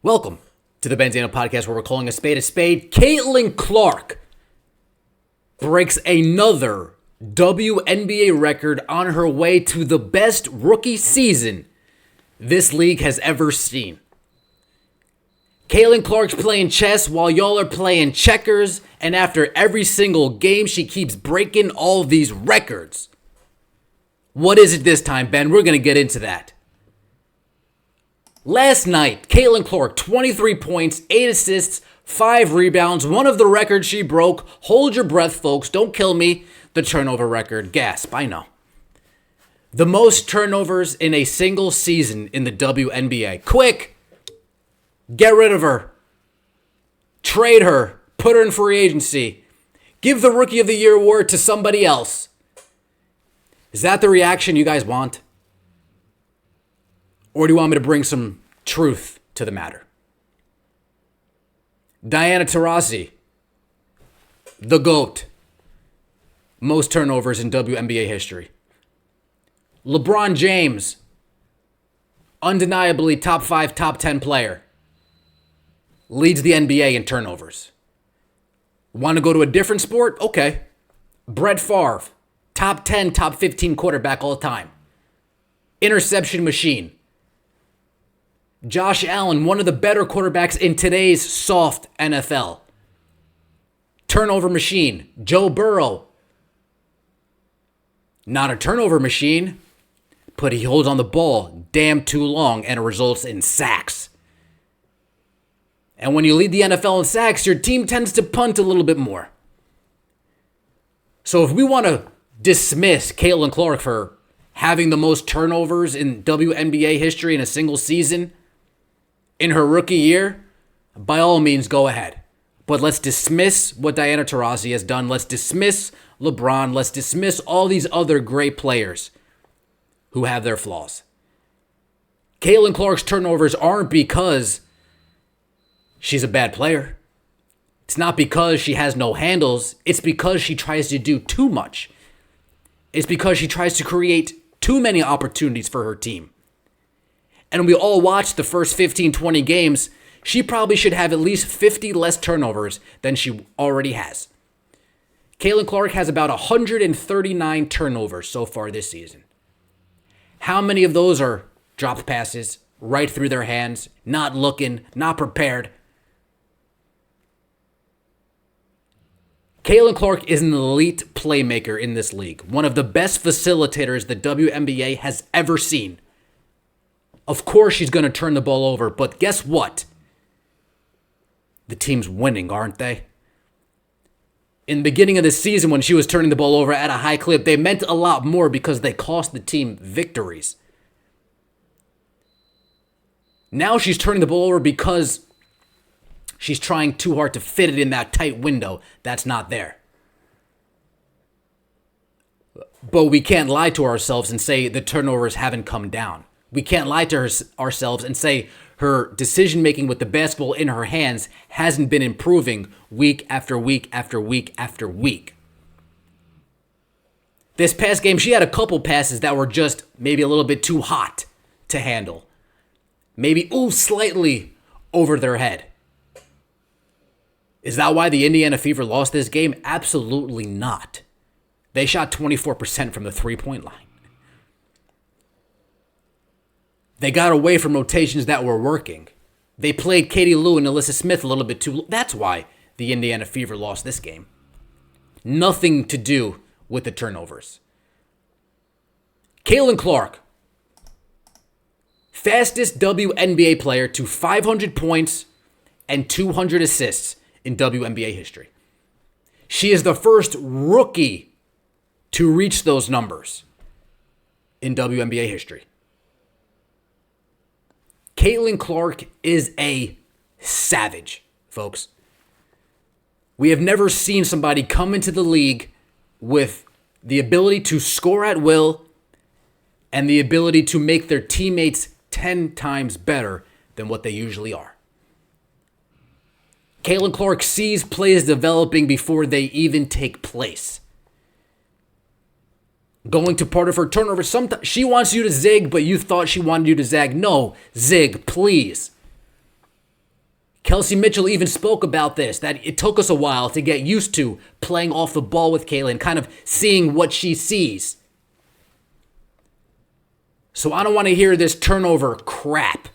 Welcome to the Benzano Podcast, where we're calling a spade a spade. Caitlin Clark breaks another WNBA record on her way to the best rookie season this league has ever seen. Caitlin Clark's playing chess while y'all are playing checkers, and after every single game, she keeps breaking all these records. What is it this time, Ben? We're going to get into that. Last night, Caitlin Clark, 23 points, 8 assists, 5 rebounds, one of the records she broke. Hold your breath, folks. Don't kill me. The turnover record. Gasp, I know. The most turnovers in a single season in the WNBA. Quick! Get rid of her. Trade her. Put her in free agency. Give the Rookie of the Year award to somebody else. Is that the reaction you guys want? Or do you want me to bring some truth to the matter? Diana Taurasi, the GOAT. Most turnovers in WNBA history. LeBron James, undeniably top 5, top 10 player. Leads the NBA in turnovers. Want to go to a different sport? Okay. Brett Favre, top 10, top 15 quarterback all time. Interception machine. Josh Allen, one of the better quarterbacks in today's soft NFL. Turnover machine. Joe Burrow. Not a turnover machine, but he holds on the ball damn too long and it results in sacks. And when you lead the NFL in sacks, your team tends to punt a little bit more. So if we want to dismiss Caitlin Clark for having the most turnovers in WNBA history in a single season in her rookie year, by all means, go ahead. But let's dismiss what Diana Taurasi has done. Let's dismiss LeBron. Let's dismiss all these other great players who have their flaws. Caitlin Clark's turnovers aren't because she's a bad player. It's not because she has no handles. It's because she tries to do too much. It's because she tries to create too many opportunities for her team. And we all watched the first 15, 20 games. She probably should have at least 50 less turnovers than she already has. Caitlin Clark has about 139 turnovers so far this season. How many of those are dropped passes, right through their hands, not looking, not prepared? Caitlin Clark is an elite playmaker in this league. One of the best facilitators the WNBA has ever seen. Of course she's going to turn the ball over, but guess what? The team's winning, aren't they? In the beginning of the season, when she was turning the ball over at a high clip, they meant a lot more because they cost the team victories. Now she's turning the ball over because she's trying too hard to fit it in that tight window that's not there. But we can't lie to ourselves and say the turnovers haven't come down. We can't lie to ourselves and say her decision-making with the basketball in her hands hasn't been improving week after week after week after week. This past game, she had a couple passes that were just maybe a little bit too hot to handle. Maybe, slightly over their head. Is that why the Indiana Fever lost this game? Absolutely not. They shot 24% from the three-point line. They got away from rotations that were working. They played Katie Lou and Alyssa Smith a little bit too. That's why the Indiana Fever lost this game. Nothing to do with the turnovers. Caitlin Clark, fastest WNBA player to 500 points and 200 assists in WNBA history. She is the first rookie to reach those numbers in WNBA history. Caitlin Clark is a savage, folks. We have never seen somebody come into the league with the ability to score at will and the ability to make their teammates 10 times better than what they usually are. Caitlin Clark sees plays developing before they even take place. Going to part of her turnover. Sometimes she wants you to zig, but you thought she wanted you to zag. No, zig, please. Kelsey Mitchell even spoke about this, that it took us a while to get used to playing off the ball with Kaylin, kind of seeing what she sees. So I don't want to hear this turnover crap.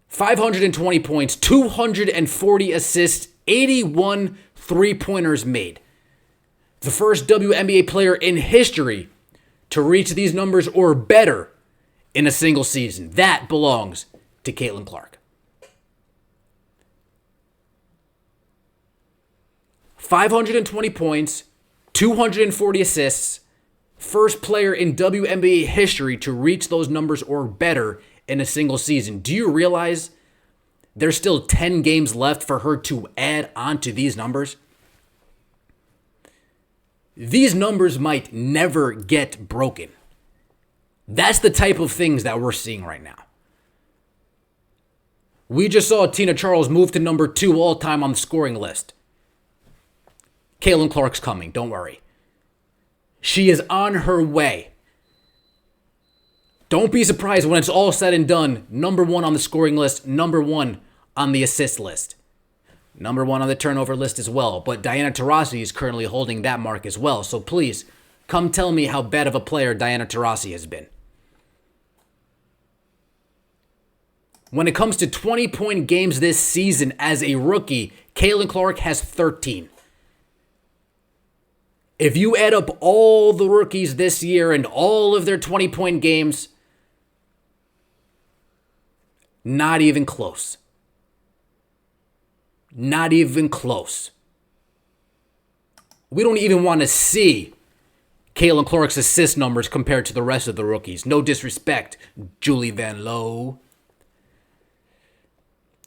520 points, 240 assists, 81 three-pointers made. The first WNBA player in history to reach these numbers or better in a single season. That belongs to Caitlin Clark. 520 points, 240 assists, first player in WNBA history to reach those numbers or better in a single season. Do you realize there's still 10 games left for her to add on to these numbers? These numbers might never get broken. That's the type of things that we're seeing right now. We just saw Tina Charles move to number 2 all time on the scoring list. Caitlin Clark's coming, don't worry. She is on her way. Don't be surprised when it's all said and done. Number 1 on the scoring list, number 1 on the assist list. Number 1 on the turnover list as well. But Diana Taurasi is currently holding that mark as well. So please, come tell me how bad of a player Diana Taurasi has been. When it comes to 20-point games this season as a rookie, Caitlin Clark has 13. If you add up all the rookies this year and all of their 20-point games, not even close. Not even close. We don't even want to see Caitlin Clark's assist numbers compared to the rest of the rookies. No disrespect, Julie Van Lowe.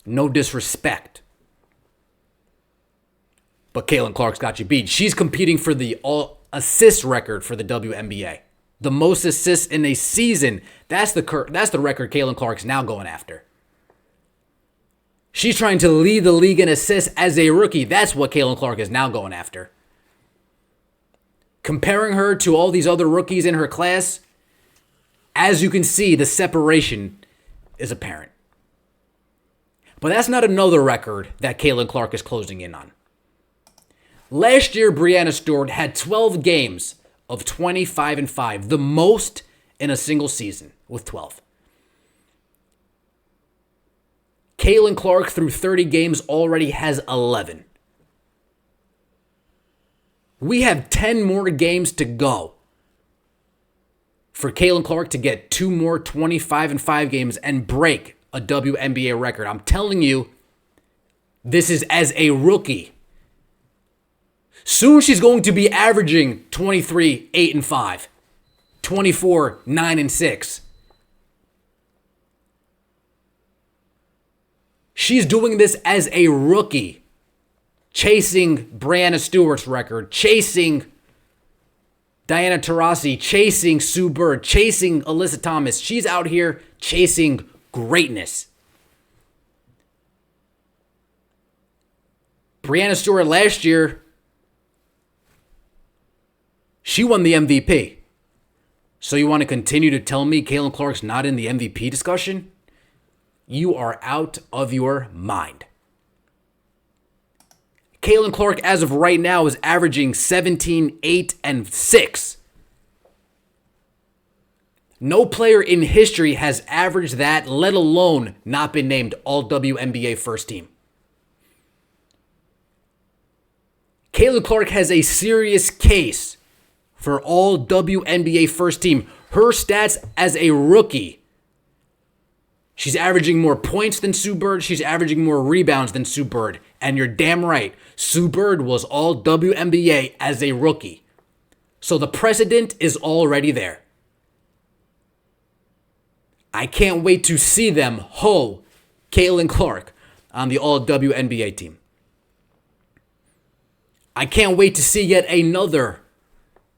No disrespect. But Caitlin Clark's got you beat. She's competing for the all-assist record for the WNBA. The most assists in a season. That's the record Caitlin Clark's now going after. She's trying to lead the league in assists as a rookie. That's what Caitlin Clark is now going after. Comparing her to all these other rookies in her class, as you can see, the separation is apparent. But that's not another record that Caitlin Clark is closing in on. Last year, Breanna Stewart had 12 games of 25-5, the most in a single season with 12. Caitlin Clark, through 30 games, already has 11. We have 10 more games to go for Caitlin Clark to get 2 more 25-5 games and break a WNBA record. I'm telling you, this is as a rookie. Soon she's going to be averaging 23, 8-5, 24, 9-6. She's doing this as a rookie, chasing Breanna Stewart's record, chasing Diana Taurasi, chasing Sue Bird, chasing Alyssa Thomas. She's out here chasing greatness. Breanna Stewart last year, she won the MVP. So you want to continue to tell me Caitlin Clark's not in the MVP discussion? You are out of your mind. Caitlin Clark, as of right now, is averaging 17, 8, and 6. No player in history has averaged that, let alone not been named All WNBA First Team. Caitlin Clark has a serious case for All WNBA First Team. Her stats as a rookie: she's averaging more points than Sue Bird. She's averaging more rebounds than Sue Bird. And you're damn right, Sue Bird was All WNBA as a rookie. So the precedent is already there. I can't wait to see them hoe Caitlin Clark on the All WNBA team. I can't wait to see yet another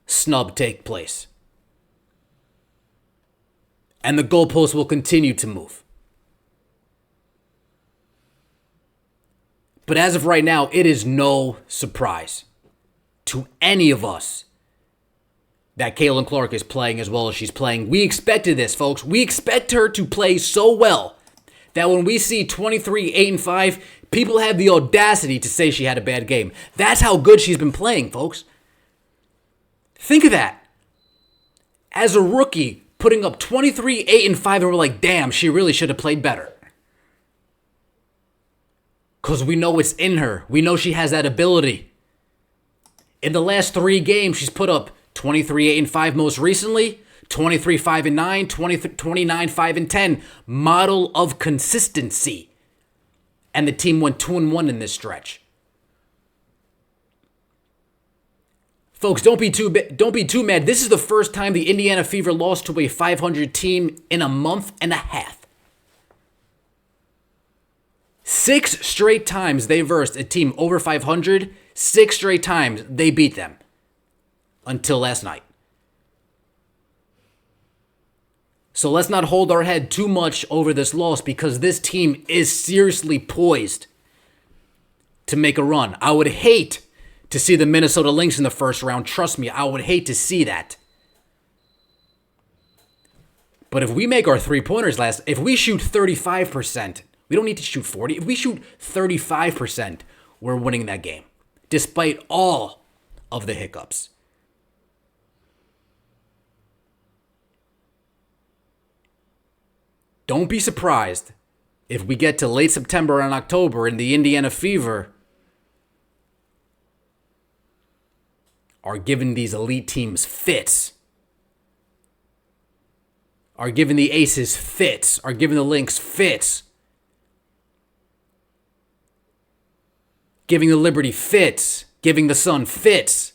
snub take place. And the goalposts will continue to move. But as of right now, it is no surprise to any of us that Caitlin Clark is playing as well as she's playing. We expected this, folks. We expect her to play so well that when we see 23-8-5, people have the audacity to say she had a bad game. That's how good she's been playing, folks. Think of that. As a rookie, putting up 23-8-5, and we're like, damn, she really should have played better. Because we know it's in her. We know she has that ability. In the last 3 games, she's put up 23-8-5 most recently, 23-5-9, 29-5-10. Model of consistency. And the team went 2-1 in this stretch. Folks, don't be too mad. This is the first time the Indiana Fever lost to a 500 team in a month and a half. 6 straight times they versed a team over 500. 6 straight times they beat them. Until last night. So let's not hold our head too much over this loss because this team is seriously poised to make a run. I would hate to see the Minnesota Lynx in the first round. Trust me, I would hate to see that. But if we make our 3-pointers if we shoot 35%, we don't need to shoot 40. If we shoot 35%, we're winning that game. Despite all of the hiccups. Don't be surprised if we get to late September and October and the Indiana Fever are giving these elite teams fits. Are giving the Aces fits. Are giving the Lynx fits. Giving the Liberty fits. Giving the Sun fits.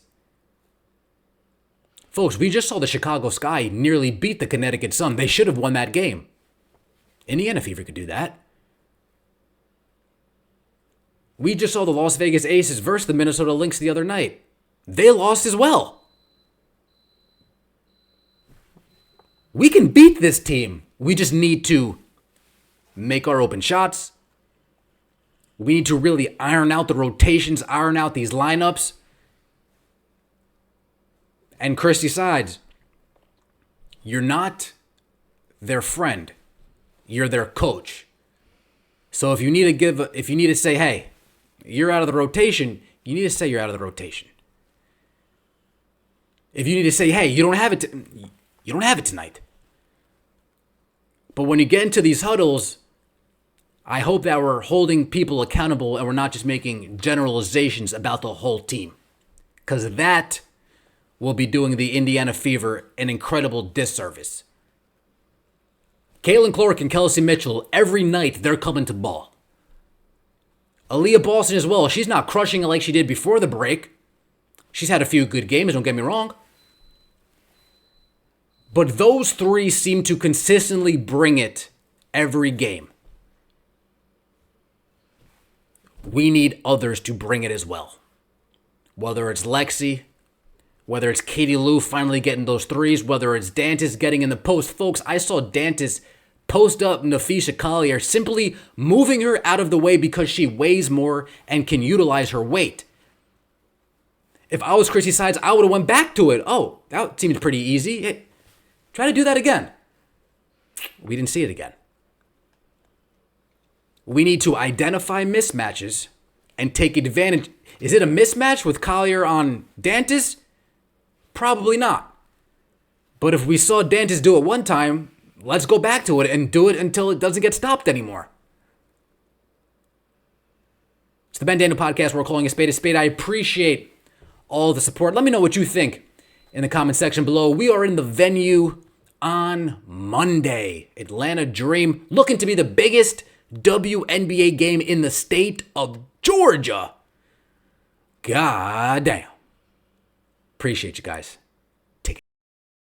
Folks, we just saw the Chicago Sky nearly beat the Connecticut Sun. They should have won that game. Indiana Fever could do that. We just saw the Las Vegas Aces versus the Minnesota Lynx the other night. They lost as well. We can beat this team. We just need to make our open shots. We need to really iron out the rotations, iron out these lineups. And Christy Sides, you're not their friend. You're their coach. So if you need to say, hey, you're out of the rotation, you need to say you're out of the rotation. If you need to say, hey, you don't have it tonight. But when you get into these huddles, I hope that we're holding people accountable and we're not just making generalizations about the whole team. Because that will be doing the Indiana Fever an incredible disservice. Caitlin Clark and Kelsey Mitchell, every night they're coming to ball. Aaliyah Boston as well. She's not crushing it like she did before the break. She's had a few good games, don't get me wrong. But those 3 seem to consistently bring it every game. We need others to bring it as well. Whether it's Lexi, whether it's Katie Lou finally getting those threes, whether it's Dantas getting in the post. Folks, I saw Dantas post up Nafisha Collier, simply moving her out of the way because she weighs more and can utilize her weight. If I was Chrissy Sides, I would have went back to it. Oh, that seems pretty easy. Hey, try to do that again. We didn't see it again. We need to identify mismatches and take advantage. Is it a mismatch with Collier on Dantas? Probably not. But if we saw Dantas do it one time, let's go back to it and do it until it doesn't get stopped anymore. It's the Ben Daniel Podcast. We're calling a spade a spade. I appreciate all the support. Let me know what you think in the comment section below. We are in the venue on Monday. Atlanta Dream, looking to be the biggest WNBA game in the state of Georgia. God damn. Appreciate you guys.